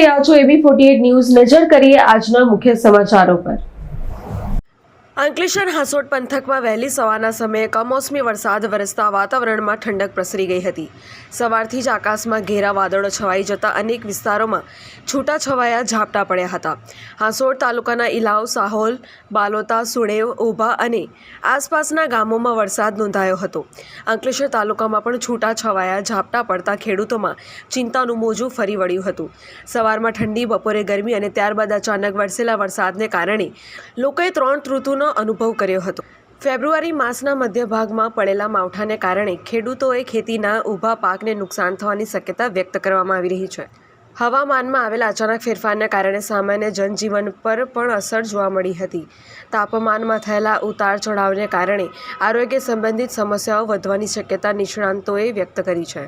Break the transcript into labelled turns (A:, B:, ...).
A: રહ્યા છો AB48 news. નજર કરીએ આજના મુખ્ય સમાચારો પર। અંકલેશ્વર હાંસોટ પંથકમાં વહેલી સવારના સમયે કમોસમી વરસાદ વરસતા વાતાવરણમાં ઠંડક પ્રસરી ગઈ હતી। સવારથી જ આકાશમાં ઘેરા વાદળો છવાઈ જતા અનેક વિસ્તારોમાં છૂટાછવાયા ઝાપટા પડ્યા હતા। હાંસોટ તાલુકાના ઇલાવ, સાહોલ, બાલોતા, સુણેવ, ઉભા અને આસપાસના ગામોમાં વરસાદ નોંધાયો હતો। અંકલેશ્વર તાલુકામાં પણ છૂટાછવાયા ઝાપટા પડતા ખેડૂતોમાં ચિંતાનું મોજું ફરી વળ્યું હતું। સવારમાં ઠંડી, બપોરે ગરમી અને ત્યારબાદ અચાનક વરસેલા વરસાદને કારણે લોકોએ 3 ઋતુનો અનુભવ કર્યો હતો। ફેબ્રુઆરી માસના મધ્ય ભાગમાં પડેલા માવઠાને કારણે ખેડૂતોએ ખેતીના ઊભા પાકને નુકસાન થવાની શક્યતા વ્યક્ત કરવામાં આવી રહી છે। હવામાનમાં આવેલા અચાનક ફેરફારને કારણે સામાન્ય જનજીવન પર પણ અસર જોવા મળી હતી। તાપમાનમાં થયેલા ઉતાર ચઢાવને કારણે આરોગ્ય સંબંધિત સમસ્યાઓ વધવાની શક્યતા નિષ્ણાંતોએ વ્યક્ત કરી છે।